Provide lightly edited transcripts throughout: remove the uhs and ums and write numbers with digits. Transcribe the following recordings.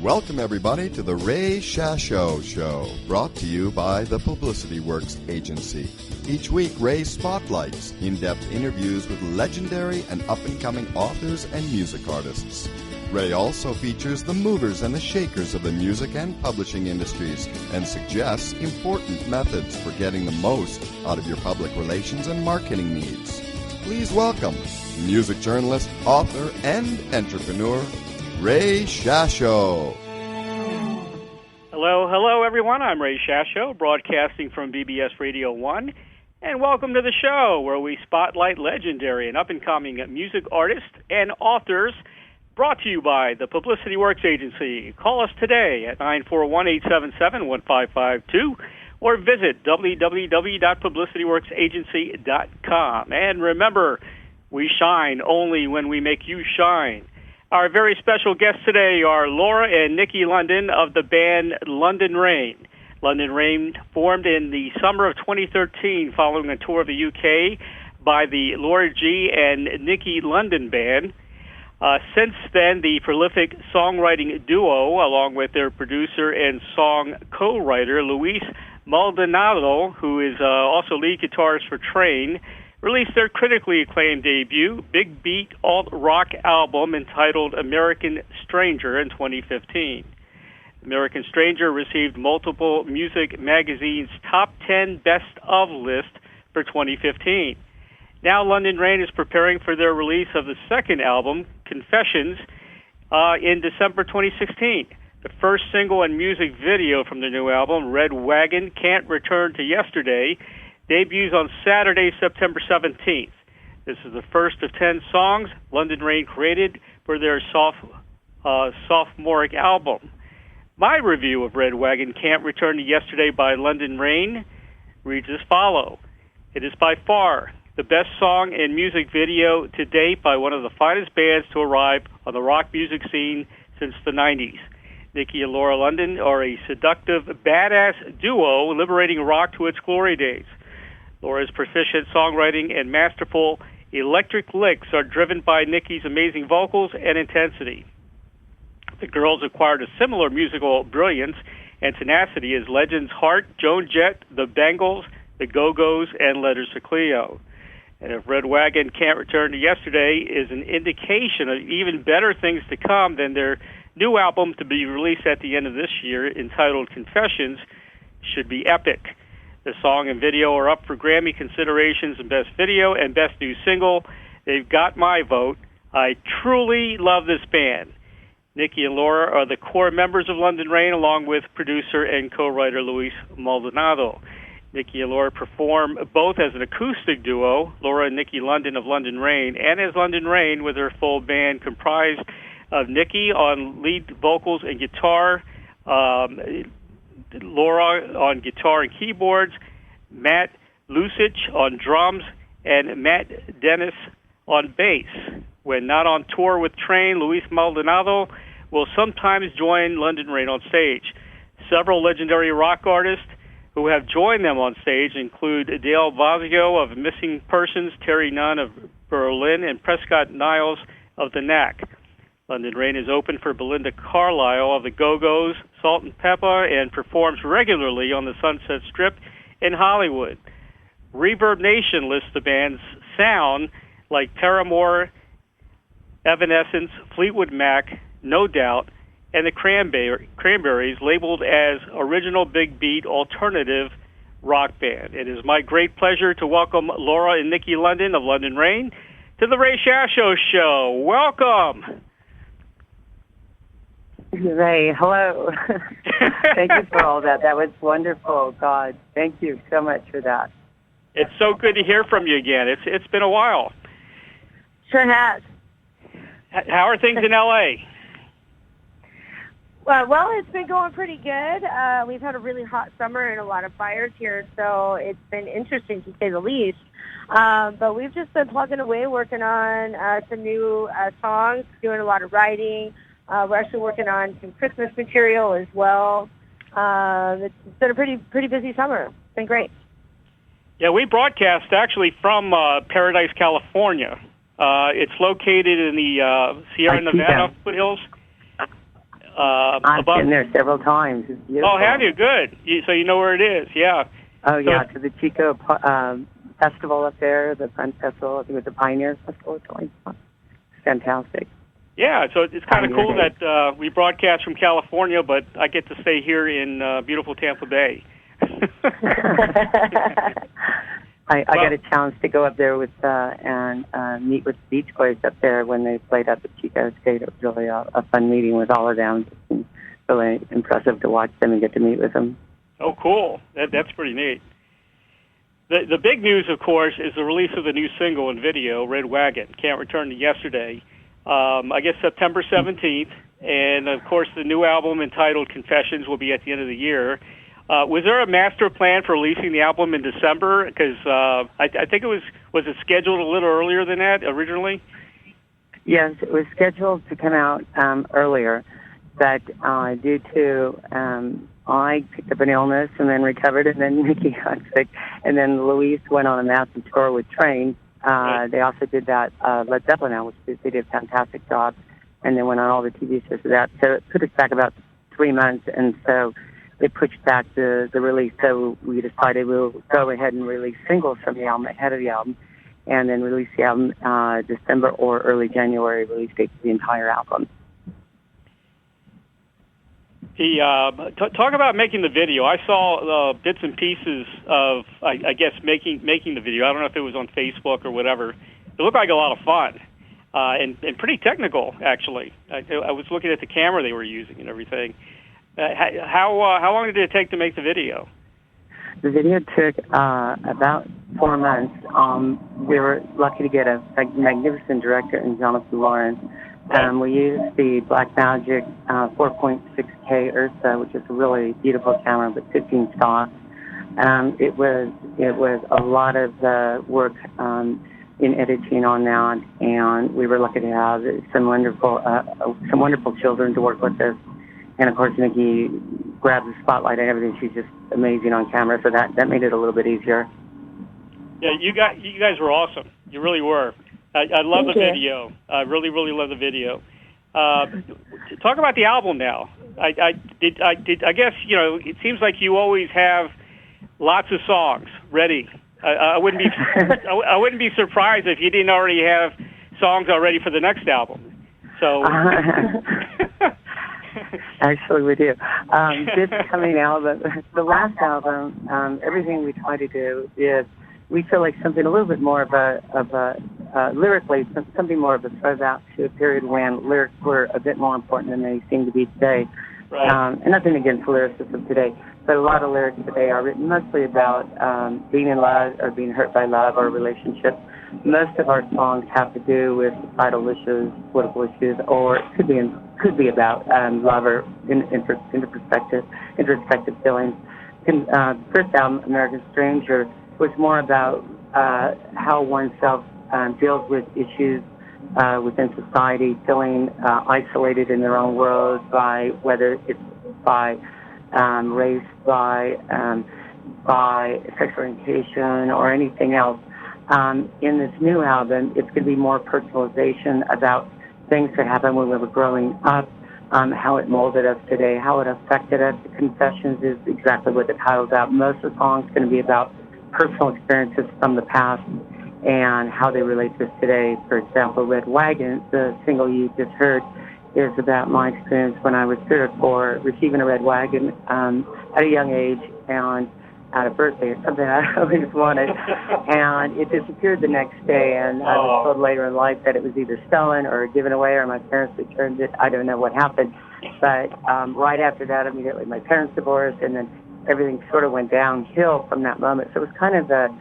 Welcome, everybody, to the Ray Shasho Show, brought to you by the Publicity Works Agency. Each week, Ray spotlights in-depth interviews with legendary and up-and-coming authors and music artists. Ray also features the movers and the shakers of the music and publishing industries and suggests important methods for getting the most out of your public relations and marketing needs. Please welcome music journalist, author, and entrepreneur, Ray Shasho. Hello, everyone. I'm Ray Shasho, broadcasting from BBS Radio 1, and welcome to the show where we spotlight legendary and up-and-coming music artists and authors, brought to you by the Publicity Works Agency. Call us today at 941-877-1552 or visit www.publicityworksagency.com. And remember, we shine only when we make you shine. Our very special guests today are Laura and Nikki Lunden of the band Lunden Reign. Lunden Reign formed in the summer of 2013 following a tour of the UK by the Lora G and Nikki Lunden band. Since then, the prolific songwriting duo, along with their producer and song co-writer, Maldonado, who is also lead guitarist for Train, released their critically acclaimed debut, big beat alt-rock album entitled American Stranger in 2015. American Stranger received multiple music magazines' top 10 best of list for 2015. Now Lunden Reign is preparing for their release of the second album, Confessions, in December 2016. The first single and music video from the new album, Red Wagon, Can't Return to Yesterday, debuts on Saturday, September 17th. This is the first of 10 songs Lunden Reign created for their sophomoric album. My review of Red Wagon, Can't Return to Yesterday by Lunden Reign reads as follows. It is by far the best song and music video to date by one of the finest bands to arrive on the rock music scene since the 90s. Nikki and Laura Lunden are a seductive, badass duo liberating rock to its glory days. Laura's proficient songwriting and masterful electric licks are driven by Nikki's amazing vocals and intensity. The girls acquired a similar musical brilliance and tenacity as legends Heart, Joan Jett, the Bangles, the Go-Go's, and Letters to Cleo. And if Red Wagon Can't Return to Yesterday is an indication of even better things to come, then their new album to be released at the end of this year, entitled Confessions, should be epic. The song and video are up for Grammy considerations in Best Video and Best New Single. They've got my vote. I truly love this band. Nikki and Laura are the core members of Lunden Reign, along with producer and co-writer Maldonado. Nikki and Laura perform both as an acoustic duo, Laura and Nikki Lunden of Lunden Reign, and as Lunden Reign with her full band comprised of Nikki on lead vocals and guitar, Laura on guitar and keyboards, Matt Lusich on drums, and Matt Dennis on bass. When not on tour with Train, Maldonado will sometimes join Lunden Reign on stage. Several legendary rock artists who have joined them on stage include Dale Vazio of Missing Persons, Terry Nunn of Berlin, and Prescott Niles of The Knack. Lunden Reign is open for Belinda Carlisle of the Go-Go's, Salt and Pepper, and performs regularly on the Sunset Strip in Hollywood. Reverb Nation lists the band's sound like Paramore, Evanescence, Fleetwood Mac, No Doubt, and the Cranberries, labeled as original big beat alternative rock band. It is my great pleasure to welcome Laura and Nikki Lunden of Lunden Reign to the Ray Shasho Show. Welcome. Ray, hello. Thank you for all that. That was wonderful. God, thank you so much for that. It's so good to hear from you again. It's been a while. Sure has. How are things in L.A.? Well, it's been going pretty good. We've had a really hot summer and a lot of fires here, so it's been interesting to say the least. But we've just been plugging away, working on some new songs, doing a lot of writing. We're actually working on some Christmas material as well. It's been a pretty busy summer. It's been great. Yeah, we broadcast actually from Paradise, California. It's located in the Sierra Nevada foothills. I've been there several times. It's beautiful. Oh, have you? Good. So you know where it is, yeah. Oh, yeah, to the Chico Festival up there, the Fun Festival, I think it was the Pioneer Festival. It's fantastic. Yeah, so it's kind of cool that we broadcast from California, but I get to stay here in beautiful Tampa Bay. I got a chance to go up there with and meet with the Beach Boys up there when they played up at Chico State. It was really a fun meeting with all of them. It's really impressive to watch them and get to meet with them. Oh, cool. That's pretty neat. The big news, of course, is the release of the new single and video, Red Wagon, Can't Return to Yesterday, I guess September 17th. And, of course, the new album entitled Confessions will be at the end of the year. Was there a master plan for releasing the album in December? Because I think was it scheduled a little earlier than that originally? Yes, it was scheduled to come out earlier, but due to I picked up an illness and then recovered, and then Nikki got sick, and then Luis went on a massive tour with Train. They also did that Led Zeppelin now, which they did a fantastic job, and they went on all the TV shows for that. So it put us back about 3 months, and so they pushed back the release, so we decided we'll go ahead and release singles from the album ahead of the album, and then release the album December or early January release date for the entire album. Talk about making the video. I saw bits and pieces of, I guess, making the video. I don't know if it was on Facebook or whatever. It looked like a lot of fun and pretty technical, actually. I was looking at the camera they were using and everything. How long did it take to make the video? The video took about 4 months. We were lucky to get a magnificent director in Jonathan Lawrence. We used the Blackmagic 4.6K Ursa, which is a really beautiful camera, but 15 stops. It was a lot of work in editing on that, and we were lucky to have some wonderful children to work with us. And, of course, Nikki grabs the spotlight and everything. She's just amazing on camera, so that made it a little bit easier. Yeah, you guys were awesome. You really were. I love the video. I really, really love the video. Talk about the album now. I guess, it seems like you always have lots of songs ready. I wouldn't be surprised if you didn't already have songs already for the next album. So... Actually, we do. This coming album, the last album, everything we try to do is we feel like something a little bit more of a lyrically, something more of a throwback to a period when lyrics were a bit more important than they seem to be today. Right. And nothing against the lyricists of today, but a lot of lyrics today are written mostly about being in love or being hurt by love or relationships. Most of our songs have to do with societal issues, political issues, or it could be about love or introspective feelings. The first album, American Stranger, was more about how oneself deals with issues within society, feeling isolated in their own world by whether it's by race, by sexual orientation, or anything else. In this new album, it's going to be more personalization about things that happened when we were growing up, how it molded us today, how it affected us. The Confessions is exactly what the title's about. Most of the songs are going to be about personal experiences from the past and how they relate to us today. For example, Red Wagon, the single you just heard, is about my experience when I was 3 or 4, receiving a red wagon at a young age and at a birthday. It's something I always wanted. And it disappeared the next day, and I was told later in life that it was either stolen or given away or my parents returned it. I don't know what happened. But right after that, immediately my parents divorced, and then everything sort of went downhill from that moment. So it was kind of a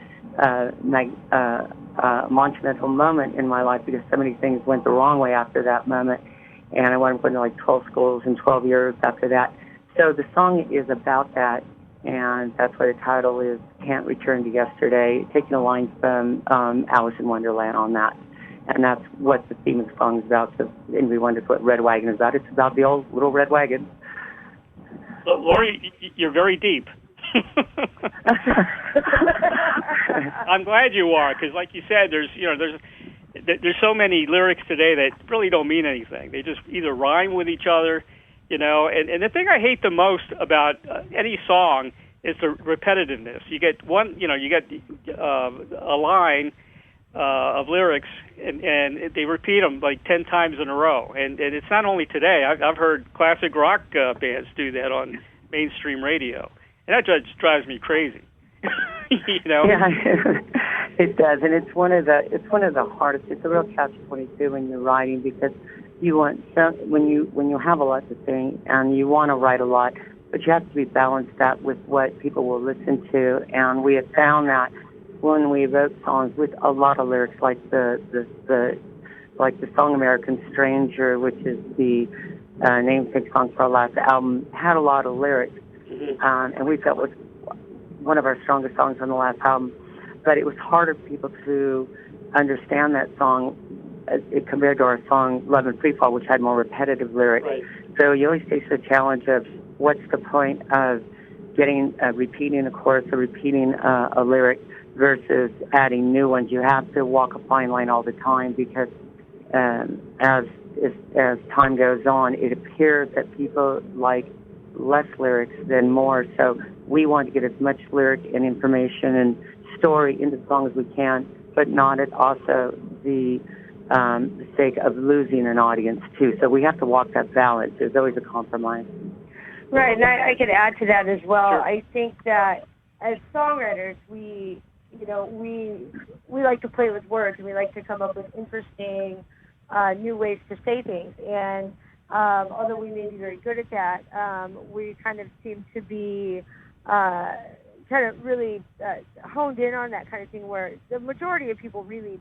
monumental moment in my life because so many things went the wrong way after that moment. And I went to like 12 schools in 12 years after that. So the song is about that, and that's why the title is Can't Return to Yesterday, taking a line from Alice in Wonderland on that. And that's what the theme of the song is about. So anybody wonders what Red Wagon is about, it's about the old little red wagon. Lori, you're very deep. I'm glad you are, because like you said, there's so many lyrics today that really don't mean anything. They just either rhyme with each other. you know. And the thing I hate the most about any song is the repetitiveness. You get a line of lyrics, and they repeat them like 10 times in a row. And it's not only today. I've heard classic rock bands do that on mainstream radio, and that just drives me crazy. You know? Yeah, it does, and it's one of the hardest. It's a real catch-22 when you're writing, because you want when you have a lot to say and you want to write a lot, but you have to be balanced that with what people will listen to. And we have found that when we wrote songs with a lot of lyrics, like the song "American Stranger," which is the namesake song for our last album, had a lot of lyrics, and we felt was one of our strongest songs on the last album. But it was harder for people to understand that song compared to our song "Love and Free Fall," which had more repetitive lyrics. Right. So you always face the challenge of what's the point of getting repeating a chorus or repeating a lyric versus adding new ones. You have to walk a fine line all the time, because as time goes on, it appears that people like less lyrics than more. So we want to get as much lyric and information and story into the song as we can, but not at also the sake of losing an audience too. So we have to walk that balance. There's always a compromise. Right, and I could add to that as well. Sure. I think that as songwriters, we like to play with words, and we like to come up with interesting new ways to say things. And although we may be very good at that, we kind of seem to be kind of really honed in on that kind of thing, where the majority of people really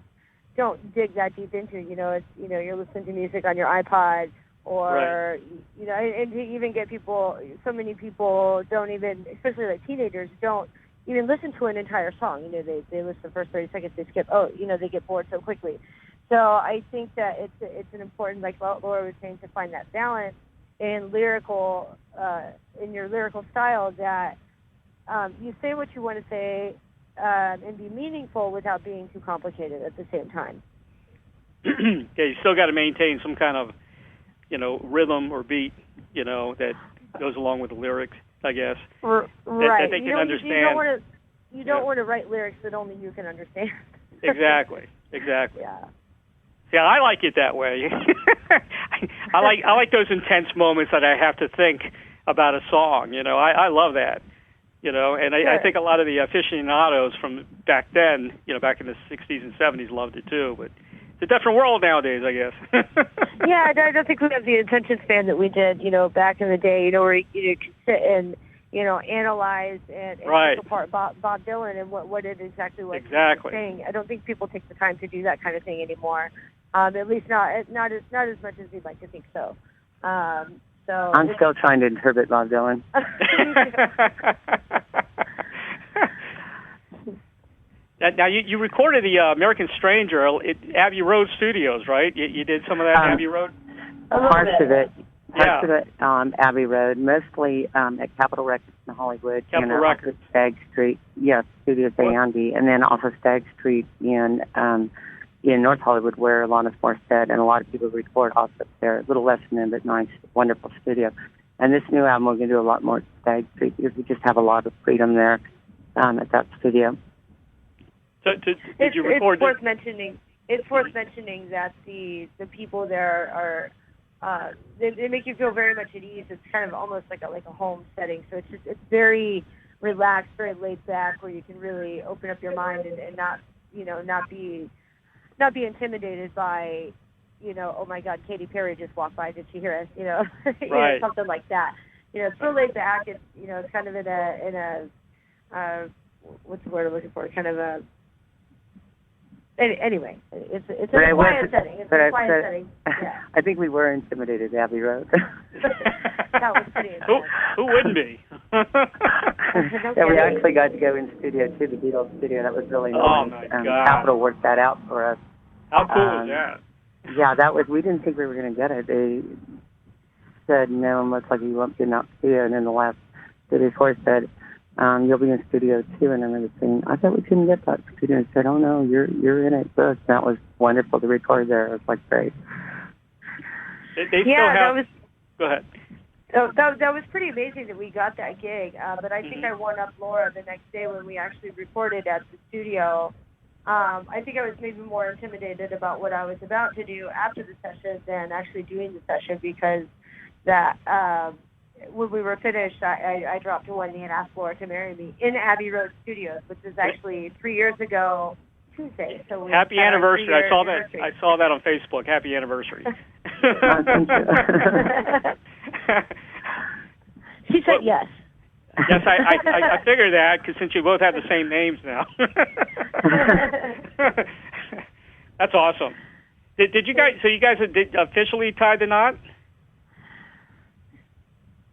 don't dig that deep into. It's you're listening to music on your iPod, or right. And to even get people, so many people don't even, especially like teenagers, don't even listen to an entire song. They listen the first 30 seconds, they skip. They get bored so quickly. So I think that it's an important, like Laura was saying, to find that balance in your lyrical style, that you say what you want to say and be meaningful without being too complicated at the same time. Yeah, you still got to maintain some kind of, rhythm or beat, that goes along with the lyrics, I guess. Right. That they can understand. You don't want to write lyrics that only you can understand. Exactly. Yeah. Yeah, I like it that way. I like those intense moments that I have to think about a song. I love that. And Sure. I think a lot of the aficionados from back then, back in the 60s and 70s, loved it too. But it's a different world nowadays, I guess. Yeah, I don't think we have the attention span that we did, back in the day. Where you could sit and analyze and right. pick apart Bob Dylan and what it exactly was exactly saying. I don't think people take the time to do that kind of thing anymore. At least not as much as we'd like to think so. So I'm still trying to interpret Bob Dylan. Now you recorded the American Stranger at Abbey Road Studios, right? You did some of that at Abbey Road? Parts of it. Yeah. Abbey Road, mostly at Capitol Records in Hollywood. Capitol Records. Stagg Street, yes, Studios A and B, and then also Stagg Street in North Hollywood, where Alanis Morissette and a lot of people record also there. A little less than them, but nice, wonderful studio. And this new album, we're going to do a lot more at Stagg Street, because we just have a lot of freedom there at that studio. So did you record? It's worth mentioning that the people there are they make you feel very much at ease. It's kind of almost like a home setting. So it's very relaxed, very laid back, where you can really open up your mind and not be intimidated by, oh my God, Katy Perry just walked by. Did she hear us? Right. Something like that. It's real laid back. It's kind of in a what's the word I'm looking for? Kind of a anyway. It's a quiet setting. Setting. Yeah. I think we were intimidated at Abbey Road. That was pretty intense. Who wouldn't be? Yeah, we actually got to go in studio too, the Beatles studio. That was really nice. Oh my God. Capitol worked that out for us. How cool is that? Yeah, we didn't think we were going to get it. They said, no, looks like you won't get an out studio. And then the last day before said, you'll be in studio too. And I remember saying, I thought we couldn't get that studio. And said, oh no, you're in it first. That was wonderful to record there. It was great. They still have. That was. Go ahead. So that was pretty amazing that we got that gig. But I think I won up Laura the next day when we actually recorded at the studio. I think I was maybe more intimidated about what I was about to do after the session than actually doing the session, because that when we were finished, I dropped to one knee and asked Laura to marry me in Abbey Road Studios, which is actually 3 years ago Tuesday. So happy anniversary! I saw that. I saw that on Facebook. Happy anniversary. She said yes. Yes, I figured that, because since you both have the same names now. That's awesome. Did you guys? So you guys did officially tie the knot?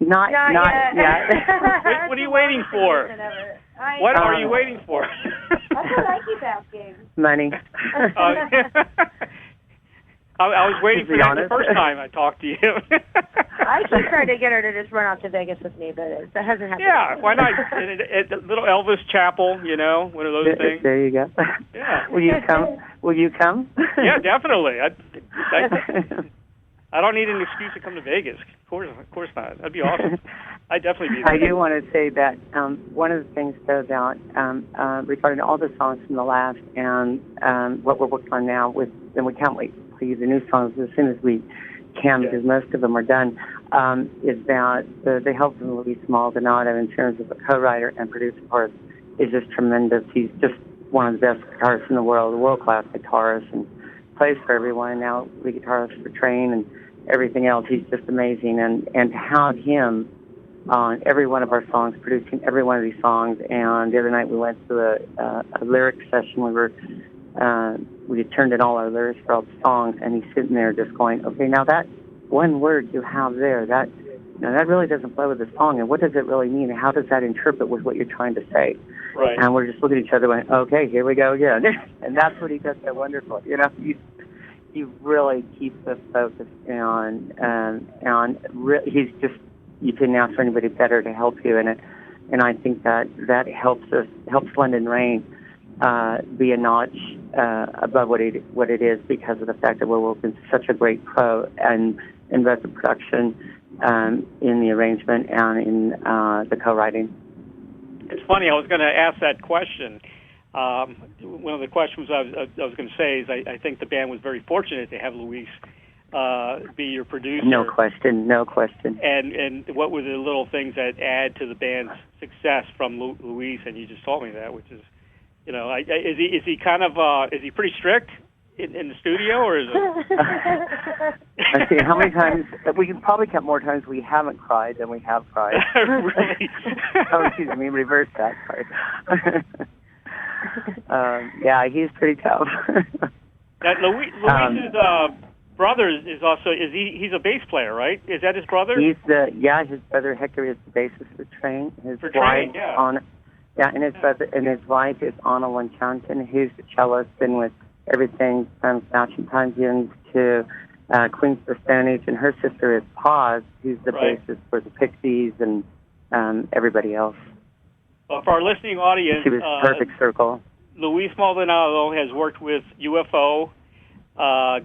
Not yet. What are you waiting for? What are you waiting for? That's what I keep asking. Money. I was waiting for that the first time I talked to you. I keep trying to get her to just run out to Vegas with me, but that hasn't happened. Yeah, why not? At little Elvis Chapel, one of those things. There you go. Yeah. Will you come? Will you come? Yeah, definitely. I don't need an excuse to come to Vegas. Of course not. That'd be awesome. I'd definitely be there. I do want to say that one of the things, though, that regarding all the songs from the last and what we're working on now, and we can't wait to play the new songs as soon as we can, because most of them are done, is that the help from Luis Maldonado in terms of a co-writer and producer part is just tremendous. He's just one of the best guitarists in the world, a world-class guitarist, and plays for everyone, now lead guitarist for Train and everything else. He's just amazing, and to have him on every one of our songs, producing every one of these songs. And the other night we went to a lyric session. We had turned in all our lyrics for all the songs, and he's sitting there just going, okay, now that one word you have there, that really doesn't play with the song, and what does it really mean, and how does that interpret with what you're trying to say? Right. And we're just looking at each other going, okay, here we go again. And that's what he does so wonderful. He really keeps us focused on he's just, you couldn't ask for anybody better to help you in it. And I think that helps Lunden Reign be a notch above what it is, because of the fact that we're working with such a great pro and in both the production, in the arrangement, and in the co-writing. It's funny, I was going to ask that question. One of the questions I was going to say is I think the band was very fortunate to have Luis be your producer. No question. And what were the little things that add to the band's success from Luis? And you just told me that, which is, is he kind of is he pretty strict in the studio, or is it? I see how many times we can probably count more times we haven't cried than we have cried. Really? Oh, excuse me, reverse that part. Yeah, he's pretty tough. That Luis's brother is also he's a bass player, right? Is that his brother? His brother Hector is the bassist for Train. His wife and his brother and his wife is Anna Lanchanton, who's the cellist, been with everything from Smashing Pumpkins to Queens of the Stone Age, and her sister is Paz, who's the bassist for the Pixies and everybody else. Well, for our listening audience, she was perfect circle. Luis Maldonado has worked with UFO,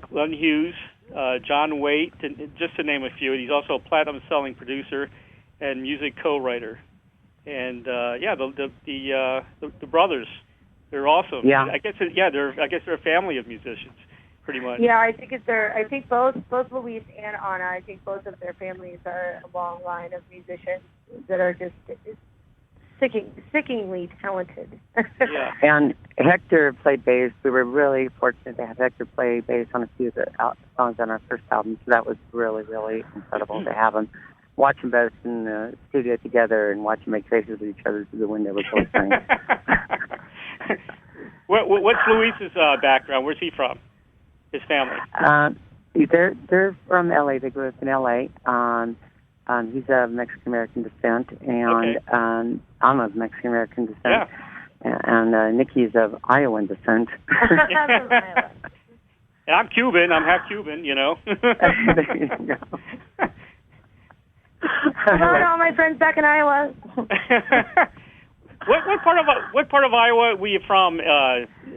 Glenn Hughes, John Waite, just to name a few. He's also a platinum-selling producer and music co-writer. And the brothers, they're awesome. Yeah, I guess they're a family of musicians, pretty much. Yeah, I think both Luis and Anna, I think both of their families are a long line of musicians that are just sickeningly talented. Yeah. And Hector played bass. We were really fortunate to have Hector play bass on a few of the songs on our first album, so that was really, really incredible to have them. Watch them both in the studio together and watch them make faces at each other through the window was really funny. What's Luis's background? Where's he from? His family? They're from L.A. They grew up in L.A. He's of Mexican-American descent, and I'm of Mexican-American descent. Yeah. And Nikki's of Iowan descent. And I'm Cuban. I'm half Cuban, There you go. Hello, all my friends back in Iowa. What part of Iowa were you from,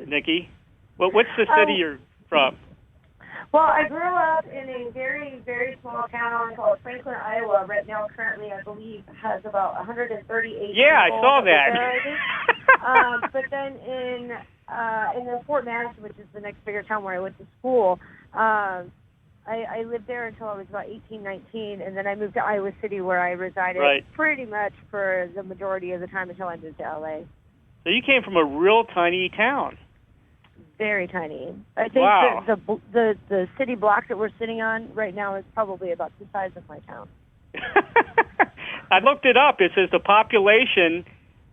Nikki? What's the city you're from? Well, I grew up in a very, very small town called Franklin, Iowa. Right now, currently, I believe, has about 138 Yeah, I people saw that. But then in Fort Madison, which is the next bigger town where I went to school, I lived there until I was about 18, 19, and then I moved to Iowa City, where I resided pretty much for the majority of the time until I moved to L.A. So you came from a real tiny town. Very tiny. I think the city block that we're sitting on right now is probably about the size of my town. I looked it up. It says the population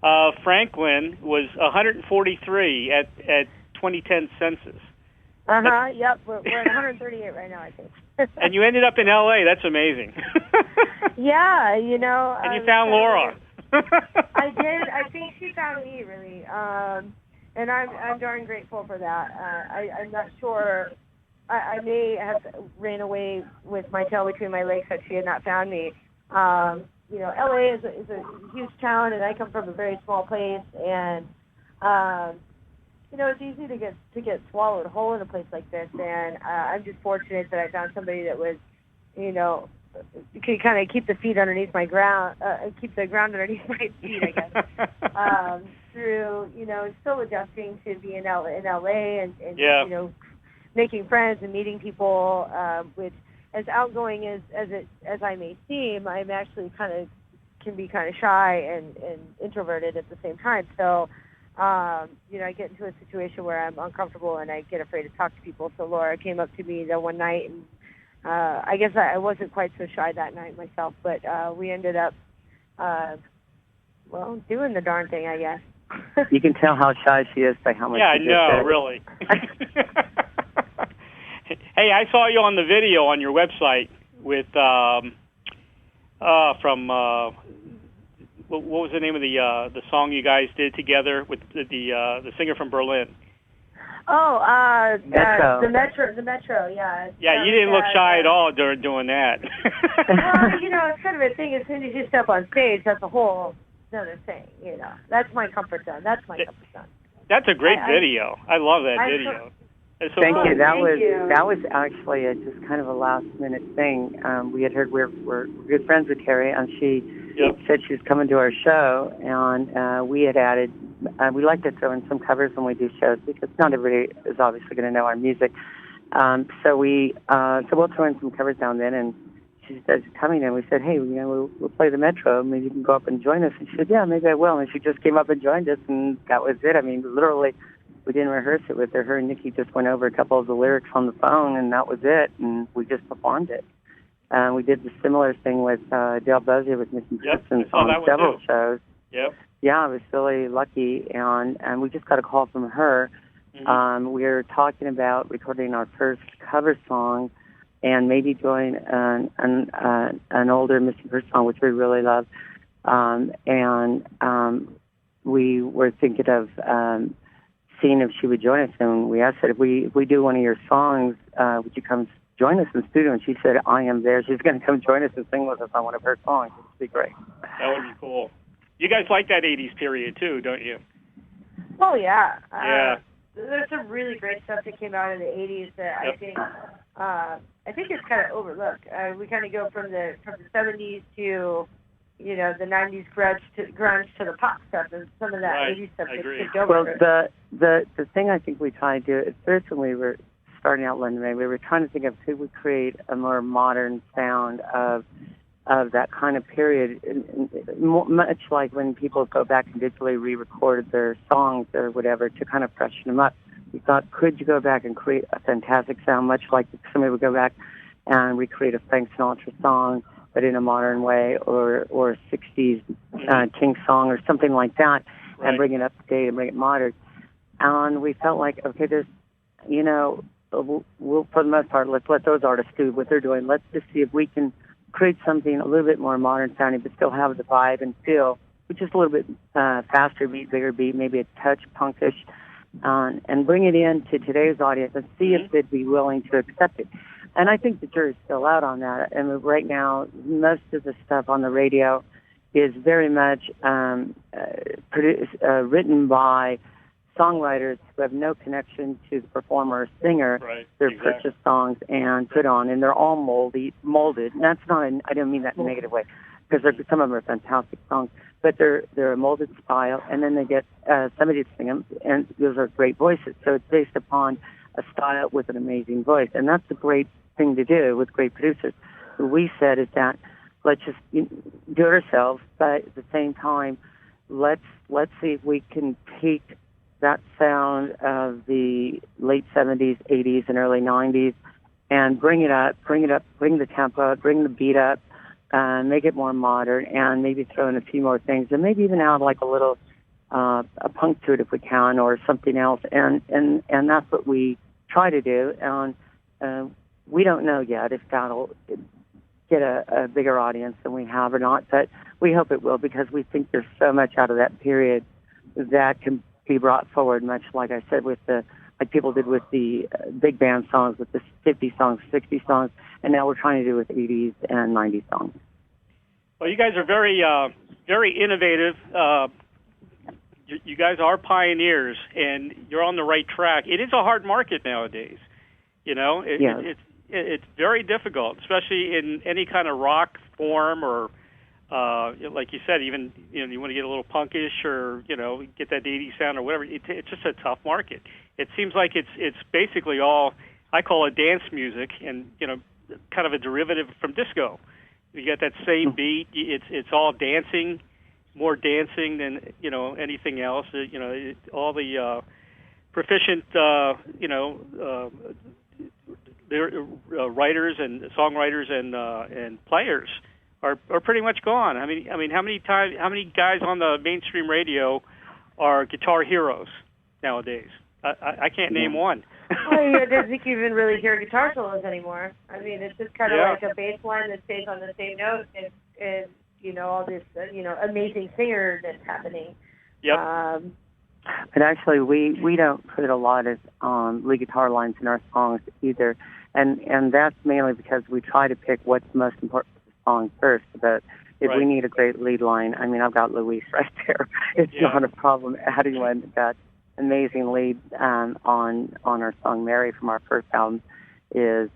of Franklin was 143 at 2010 census. Yep. We're at 138 right now, I think. And you ended up in L.A. That's amazing. Yeah, you know. And you found Laura. I did. I think she found me, really. And I'm darn grateful for that. I'm not sure. I may have ran away with my tail between my legs had she had not found me. You know, LA is a huge town, and I come from a very small place, and you know, it's easy to get swallowed whole in a place like this. And I'm just fortunate that I found somebody that was, you know, could kind of keep the feet underneath my ground, keep the ground underneath my feet, I guess. Through, you know, still adjusting to be in LA and you know, making friends and meeting people, which, as outgoing as I may seem, I'm actually can be kind of shy and introverted at the same time. So, you know, I get into a situation where I'm uncomfortable and I get afraid to talk to people. So Laura came up to me the one night, and I guess I wasn't quite so shy that night myself, but we ended up, well, doing the darn thing, I guess. You can tell how shy she is by how much. Yeah, I know, really. Hey, I saw you on the video on your website with what was the name of the song you guys did together with the singer from Berlin? Oh, Metro. the Metro, yeah. Yeah, you didn't look shy at all during doing that. Well, you know, it's kind of a thing. As soon as you step on stage, that's a whole other thing. You know, that's my comfort zone. That's a great video. I love that video. So thank cool. you. That was actually just kind of a last minute thing. We had heard we're good friends with Carrie, and she said she was coming to our show, and we had added. We like to throw in some covers when we do shows because not everybody is obviously going to know our music. So we'll throw in some covers down then, and she said she's coming, and we said, hey, you know, we'll play the Metro. Maybe you can go up and join us. And she said, yeah, maybe I will. And she just came up and joined us, and that was it. I mean, literally, we didn't rehearse it with her. Her and Nikki just went over a couple of the lyrics on the phone, and that was it. And we just performed it. We did the similar thing with Dale Bozier with Missing Persons on several shows. Yep. Yeah, I was really lucky, and we just got a call from her. Mm-hmm. We were talking about recording our first cover song, and maybe doing an older Missing Persons song, which we really love. We were thinking of seeing if she would join us, and we asked her, if we do one of your songs, would you come join us in the studio? And she said, I am there. She's going to come join us and sing with us on one of her songs. It would be great. That would be cool. You guys like that 80s period, too, don't you? Oh, yeah. Yeah. There's some really great stuff that came out in the 80s that I think it's kind of overlooked. We kind of go from the 70s to, you know, the 90s grunge to the pop stuff, and some of that 80s stuff gets kicked over. Well, the thing I think we try to do is, first when we were starting out Lunden Reign, we were trying to think of could we create a more modern sound of that kind of period, much like when people go back and digitally re-record their songs or whatever to kind of freshen them up. We thought, could you go back and create a fantastic sound, much like somebody would go back and recreate a Frank Sinatra song, but in a modern way, or a 60s King song or something like that, and bring it up to date and bring it modern. And we felt like, okay, there's, you know, we'll for the most part, let's let those artists do what they're doing. Let's just see if we can create something a little bit more modern sounding, but still have the vibe and feel, which is a little bit faster beat, bigger beat, maybe a touch punkish, and bring it in to today's audience and see if they'd be willing to accept it. And I think the jury's still out on that. And right now, most of the stuff on the radio is very much written by songwriters who have no connection to the performer or singer. Right. They're Exactly. purchased songs and put on, and they're all molded. And that's not, I don't mean that in a negative way, because some of them are fantastic songs, but they're a molded style, and then they get somebody to sing them, and those are great voices. So it's based upon a style with an amazing voice, and that's a great thing to do with great producers. What we said is that let's just do it ourselves, but at the same time, let's see if we can take that sound of the late 70s, 80s, and early 90s and bring the tempo up, bring the beat up, make it more modern, and maybe throw in a few more things, and maybe even add like a little a punk to it if we can, or something else. And that's what we try to do. And we don't know yet if that'll get a bigger audience than we have or not, but we hope it will, because we think there's so much out of that period that can be brought forward, much like I said, like people did with the big band songs, with the 50 songs, 60 songs, and now we're trying to do with 80s and 90s songs. Well, you guys are very, very innovative. You guys are pioneers, and you're on the right track. It is a hard market nowadays. You know, it's very difficult, especially in any kind of rock form, or like you said, even you want to get a little punkish, or get that 80s sound or whatever. It's just a tough market. It seems like it's basically all, I call it dance music, and kind of a derivative from disco. You get that same beat. It's all dancing, more dancing than anything else. All the proficient writers and songwriters and players are pretty much gone. I mean, how many guys on the mainstream radio are guitar heroes nowadays? I can't name one. Well, I don't think you even really hear guitar solos anymore. I mean, it's just kind of like a bass line that stays on the same note, and all this amazing singer that's happening. Yep. But actually, we don't put a lot of lead guitar lines in our songs either, and that's mainly because we try to pick what's most important for the song first. But if we need a great lead line, I mean, I've got Luis right there. It's not a problem adding one. That amazing lead on our song "Mary" from our first album is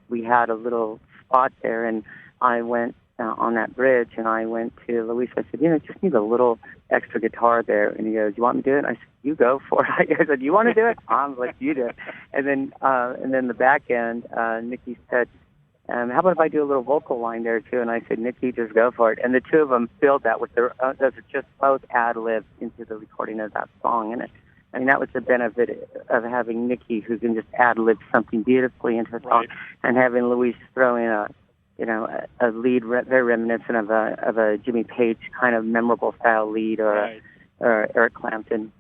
we had a little spot there, and I went on that bridge, and I went to Luis. I said, just need a little extra guitar there. And he goes, "You want me to do it?" I said, "You go for it." I said, "You want to do it?" I'm like, "You do it." And then the back end, Nikki said, "How about if I do a little vocal line there too?" And I said, "Nikki, just go for it." And the two of them filled that with their those are just both ad-libs into the recording of that song. And that was the benefit of having Nikki, who can just ad-lib something beautifully into a song, and having Luis throw in a lead very reminiscent of a Jimmy Page kind of memorable style lead, or Eric Clapton.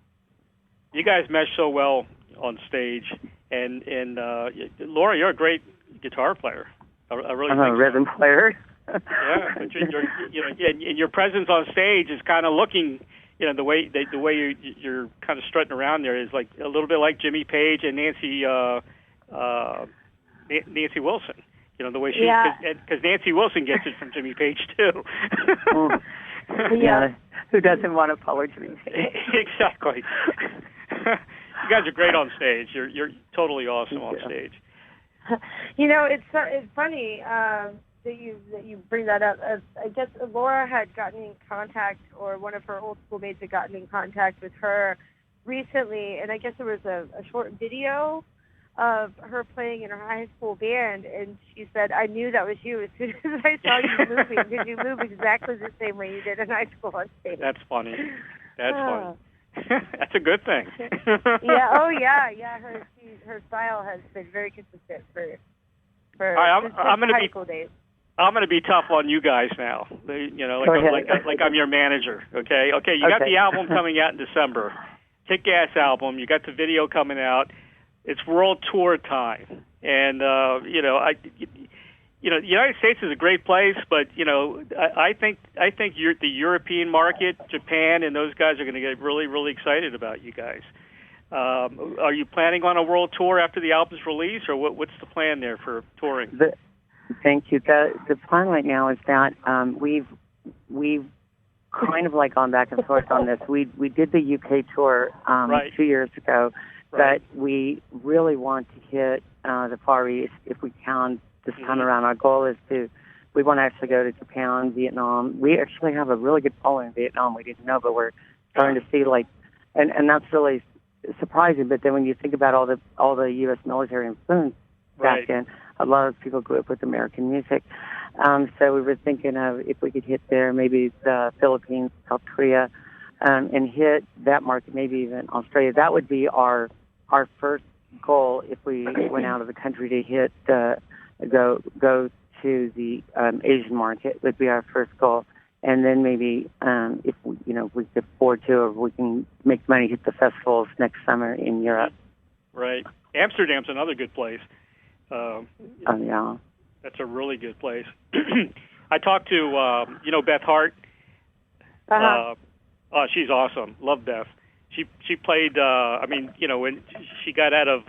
You guys mesh so well on stage, and Laura, you're a great guitar player. I really I'm a rhythm player. Yeah, but your presence on stage is kind of looking, the way you're kind of strutting around there is like a little bit like Jimmy Page and Nancy Wilson. The way she, because Nancy Wilson gets it from Jimmy Page too. Who doesn't want to follow Jimmy Page? Exactly. You guys are great on stage. You're totally awesome on stage. It's funny that you bring that up. I guess Laura had gotten in contact, or one of her old schoolmates had gotten in contact with her recently, and I guess there was a short video of her playing in her high school band, and she said, "I knew that was you as soon as I saw you moving, because you move exactly the same way you did in high school on stage." That's funny. Funny. That's a good thing. Her style has been very consistent for I'm going high school days. I'm going to be tough on you guys now. Like I'm your manager. Okay. You got the album coming out in December. Kick-ass album. You got the video coming out. It's world tour time, and the United States is a great place, but I think the European market, Japan, and those guys are going to get really, really excited about you guys. Are you planning on a world tour after the album's release, or what's the plan there for touring? Thank you. The plan right now is that we've kind of like gone back and forth on this. We did the UK tour Right. 2 years ago, Right. but we really want to hit the Far East if we can this time around. Our goal is we want to actually go to Japan, Vietnam. We actually have a really good following in Vietnam. We didn't know, but we're starting to see and that's really surprising. But then when you think about all the U.S. military influence back then, a lot of people grew up with American music. So we were thinking of if we could hit there, maybe the Philippines, South Korea, and hit that market, maybe even Australia. That would be our first goal if we went out of the country to hit go to the Asian market would be our first goal. And then maybe if we could afford to, or we can make money, hit the festivals next summer in Europe. Right. Amsterdam's another good place. Yeah. That's a really good place. I talked to, Beth Hart. Uh-huh. She's awesome. Love Beth. She played, when she got out of,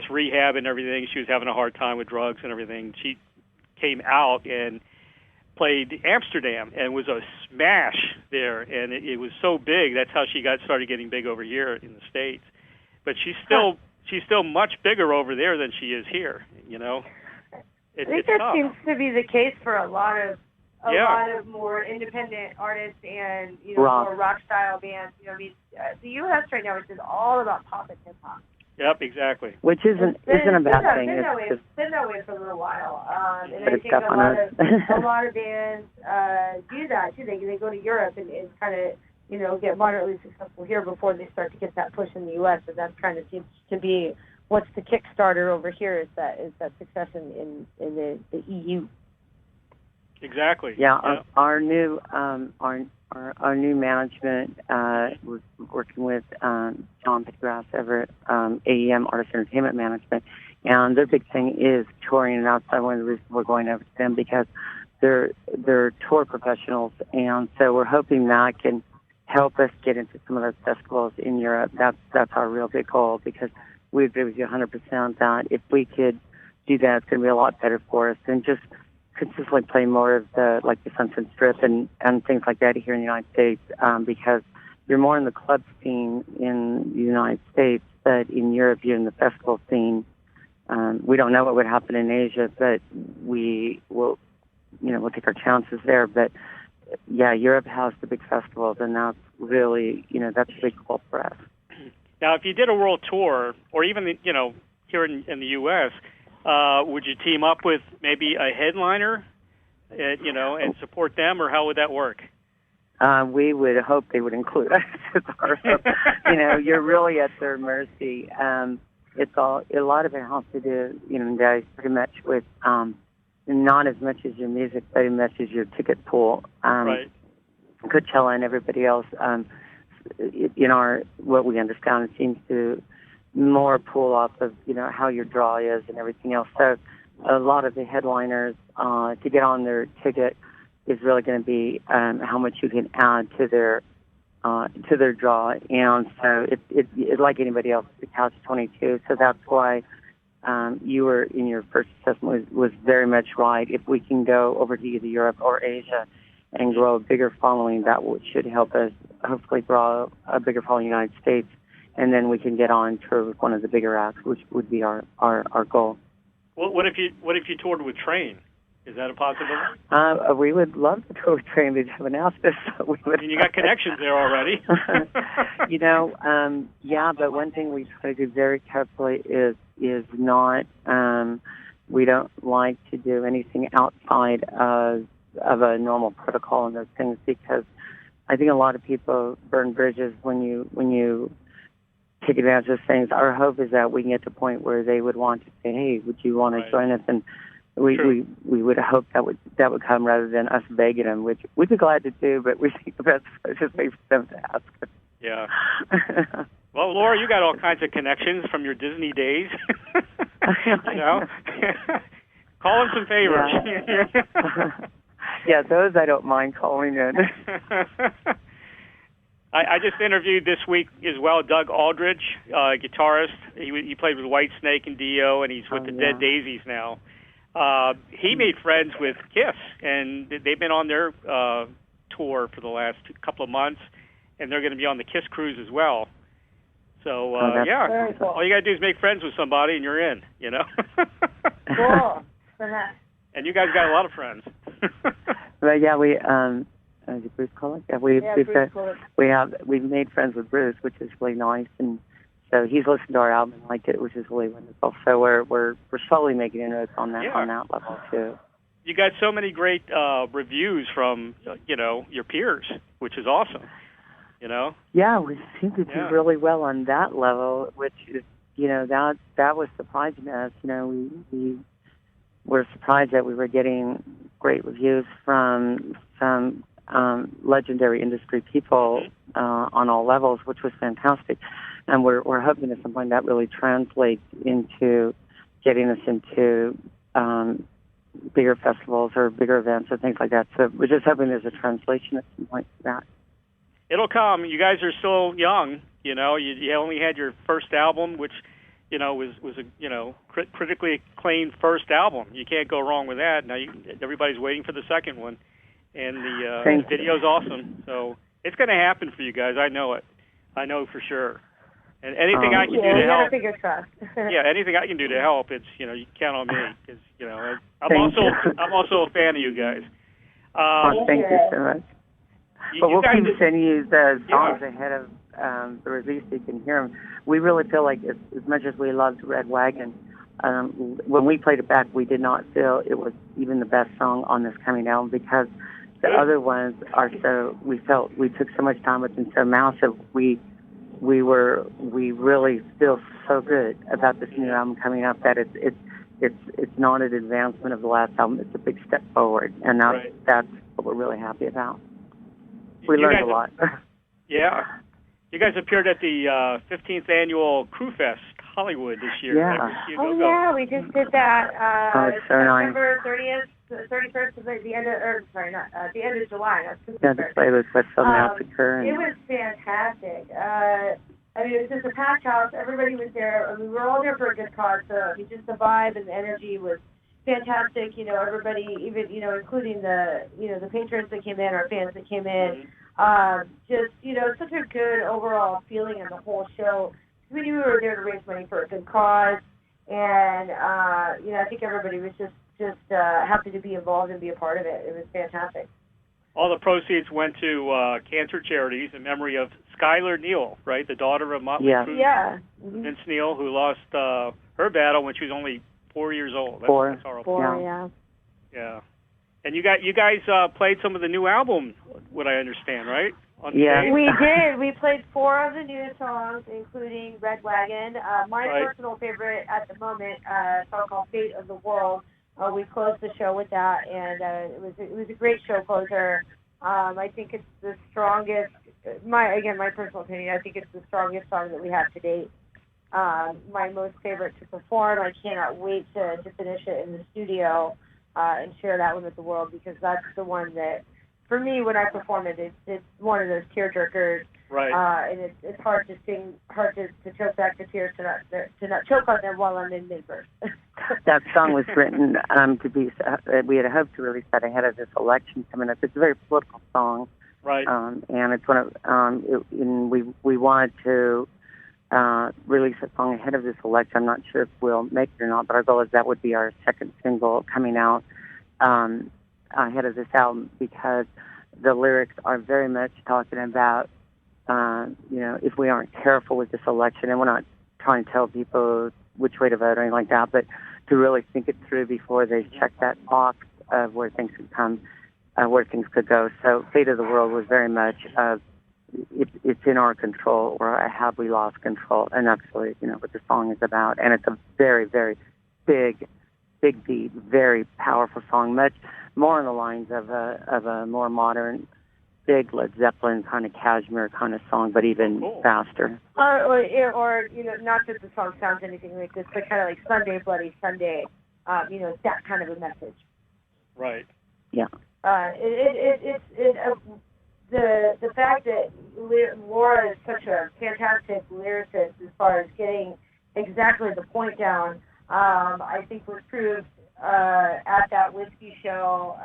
rehab and everything, she was having a hard time with drugs and everything. She came out and played Amsterdam and was a smash there, and it was so big. That's how she started getting big over here in the States. But she's still much bigger over there than she is here. I think that seems to be the case for a lot of more independent artists and more rock style bands. The U.S. right now is just all about pop and hip hop. Yep, exactly. Which isn't a bad thing. It's been that way for a little while, and I think a lot of bands do that too. They go to Europe and kind of get moderately successful here before they start to get that push in the U.S. And that kind of seems to be what's the Kickstarter over here is that success in the EU. Exactly. Yeah. Our new our new management was working with John Pitgrass over at AEM Artist Entertainment Management, and their big thing is touring, and that's one of the reasons we're going over to them, because they're tour professionals, and so we're hoping that can help us get into some of those festivals in Europe. That's our real big goal, because we agree with you 100% that if we could do that, it's going to be a lot better for us than just consistently play more of the Sunset Strip and things like that here in the United States, because you're more in the club scene in the United States, but in Europe you're in the festival scene. We don't know what would happen in Asia, but we'll take our chances there. But yeah, Europe has the big festivals, and that's really, that's a big goal for us. Now, if you did a world tour, or even, here in the U.S., would you team up with maybe a headliner, and support them, or how would that work? We would hope they would include us. You're really at their mercy. A lot of it has to do, guys, pretty much with not as much as your music, but as much as your ticket pool. Right. Coachella and everybody else, what we understand, it seems to more pull off of, how your draw is and everything else. So a lot of the headliners, to get on their ticket is really going to be how much you can add to their draw. And so it's like anybody else, it's a catch-22. So that's why you were in your first assessment was very much right. If we can go over to either Europe or Asia and grow a bigger following, that should help us hopefully grow a bigger following in the United States. And then we can get on tour with one of the bigger acts, which would be our goal. Well, what if you toured with Train? Is that a possibility? We would love to tour with Train. They haven't asked us. So you got connections there already. Yeah, but one thing we try to do very carefully is not. We don't like to do anything outside of a normal protocol and those things, because I think a lot of people burn bridges when you take advantage of things. Our hope is that we can get to a point where they would want to say, "Hey, would you want to join us?" And we would hope that would come rather than us begging them, which we'd be glad to do, but we think the best is just wait for them to ask us. Yeah. Well, Laura, you got all kinds of connections from your Disney days. Call in some favors. Yeah, those I don't mind calling in. I just interviewed this week as well Doug Aldridge, guitarist. He played with Whitesnake and Dio, and he's with the Dead Daisies now. He made friends with Kiss, and they've been on their tour for the last couple of months, and they're going to be on the Kiss cruise as well. So, yeah, cool. all you got to do is make friends with somebody, and you're in, you know? Cool. And you guys got a lot of friends. Well, yeah, we, is it Bruce Kulick? Yeah, we've made friends with Bruce, which is really nice, and so he's listened to our album and liked it, which is really wonderful. So we're slowly making inroads on that level too. You got so many great reviews from your peers, which is awesome. You know. Yeah, we seem to do really well on that level, which is that was surprising us. We were surprised that we were getting great reviews from some legendary industry people on all levels, which was fantastic. And we're hoping at some point that really translates into getting us into bigger festivals or bigger events or things like that. So we're just hoping there's a translation at some point for that. It'll come. You guys are still young. You only had your first album, which was a critically acclaimed first album. You can't go wrong with that. Now everybody's waiting for the second one, and the video's awesome. So it's going to happen for you guys. I know it. I know for sure. And anything I can do to help. Fingers crossed. Yeah, anything I can do to help. It's you can count on me because I'm also a fan of you guys. Thank you so much. But we'll keep sending you the songs ahead of the release so you can hear them. We really feel like as much as we loved Red Wagon, when we played it back, we did not feel it was even the best song on this coming album because the other ones are so, we felt we took so much time with them, so massive. We really feel so good about this new album coming up that it's not an advancement of the last album. It's a big step forward, and that's what we're really happy about. We learned a lot. Yeah. You guys appeared at the 15th annual Crue Fest Hollywood this year. Yeah. Right? We just did that. It's so nice. September 30th, 31st is the end of, the end of July. Yeah, the Playlist Festival Massacre. It was fantastic. It was just a packed house. Everybody was there. We were all there for a good cause. So just the vibe and the energy was fantastic. Everybody, even including the patrons that came in, our fans that came in. Such a good overall feeling in the whole show. We knew we were there to raise money for a good cause, and I think everybody was just happy to be involved and be a part of it. It was fantastic. All the proceeds went to cancer charities in memory of Skylar Neal, right, the daughter of Motley Crue. Yeah. Vince Neal, who lost her battle when she was only 4 years old. That's horrible. Yeah. And you guys played some of the new album, what I understand, right? Yeah, we did. We played 4 of the new songs, including Red Wagon. My personal favorite at the moment, a song called "Fate of the World." We closed the show with that, and it was a great show closer. I think it's the strongest. My personal opinion, I think it's the strongest song that we have to date. My most favorite to perform. I cannot wait to finish it in the studio and share that one with the world, because that's the one that, for me, when I perform it, it's one of those tearjerkers. Right. And it's hard to sing, hard to choke back the tears, to not choke on them while I'm in labor. That song was written to be. We had hoped to release that ahead of this election coming up. It's a very political song. Right. And it's one of. We wanted to release a song ahead of this election. I'm not sure if we'll make it or not, but our goal is that would be our second single coming out ahead of this album, because the lyrics are very much talking about, if we aren't careful with this election, and we're not trying to tell people which way to vote or anything like that, but to really think it through before they check that box of where things could come, where things could go. So Fate of the World was very much it's in our control, or have we lost control? And that's really, what the song is about. And it's a very, very big beat, very powerful song, much more on the lines of a more modern, big Led Zeppelin kind of Kashmir kind of song, but even faster. Or not that the song sounds anything like this, but kind of like Sunday Bloody Sunday, that kind of a message. Right. Yeah. The fact that Laura is such a fantastic lyricist as far as getting exactly the point down, I think was proved at that whiskey show.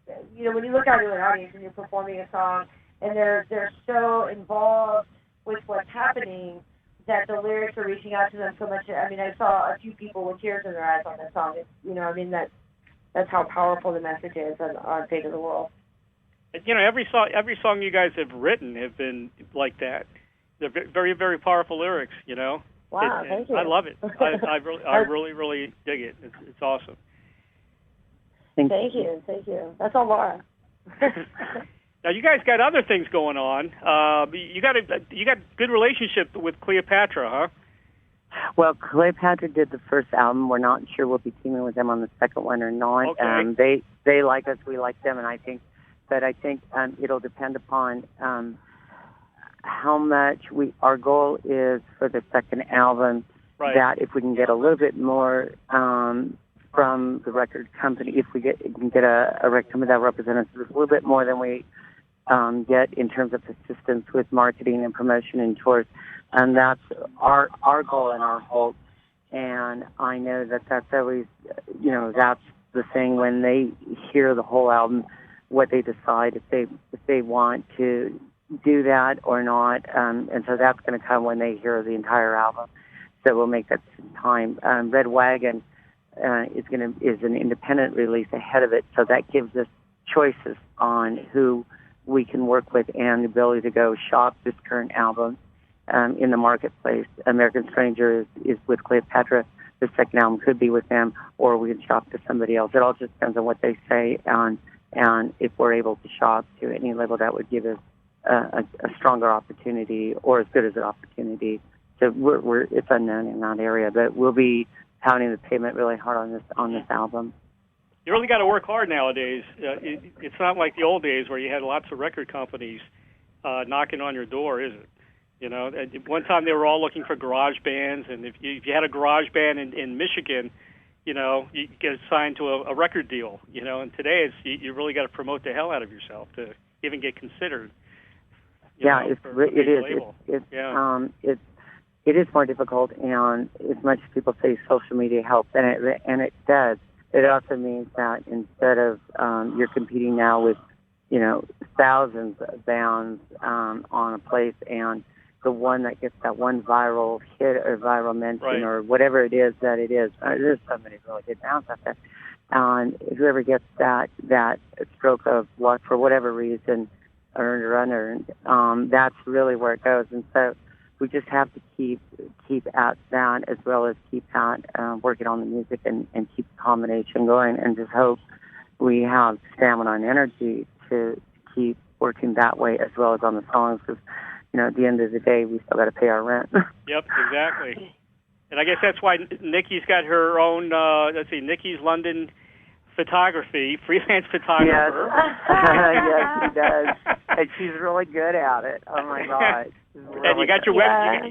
when you look out to an audience and you're performing a song, and they're so involved with what's happening that the lyrics are reaching out to them so much. I mean, I saw a few people with tears in their eyes on that song. That's how powerful the message is on Fate of the World. Every song you guys have written have been like that. They're very, very powerful lyrics. Wow, thank you. I love it. I really dig it. It's awesome. Thank you. That's all, Laura. Now you guys got other things going on. You got good relationship with Cleopatra, huh? Well, Cleopatra did the first album. We're not sure we'll be teaming with them on the second one or not. Okay. They like us, we like them, and I think it'll depend upon how much our goal is for the second album. Right. That if we can get a little bit more from the record company, if we can get a record company that represents us a little bit more than we get in terms of assistance with marketing and promotion and tours. And that's our goal and our hope. And I know that's always, that's the thing when they hear the whole album, what they decide if they want to do that or not. And so that's going to come when they hear the entire album. So we'll make that time. Red Wagon is an independent release ahead of it. So that gives us choices on who we can work with and the ability to go shop this current album in the marketplace. American Stranger is with Cleopatra. The second album could be with them, or we can shop to somebody else. It all just depends on what they say, and if we're able to shop to any level, that would give us a stronger opportunity, or as good as an opportunity. So it's unknown in that area, but we'll be pounding the pavement really hard on this album. You really got to work hard nowadays. It's not like the old days where you had lots of record companies knocking on your door, is it? At one time they were all looking for garage bands, and if you had a garage band in Michigan, you get signed to a record deal. And today you really got to promote the hell out of yourself to even get considered. It is more difficult, and as much as people say social media helps, and it does. It also means that instead of you're competing now with, thousands of bands on a place, and the one that gets that one viral hit or viral mention or whatever it is there's so many really good bands out there. And whoever gets that stroke of luck for whatever reason, earned or unearned, that's really where it goes. And so we just have to keep at that, as well as keep at working on the music and keep the combination going, and just hope we have stamina and energy to keep working that way, as well as on the songs, because at the end of the day, we still got to pay our rent. Yep, exactly. And I guess that's why Nikki's got her own, Nikki's Lunden Photography, freelance photographer. Yes, she does. And she's really good at it. Oh, my God. Really, and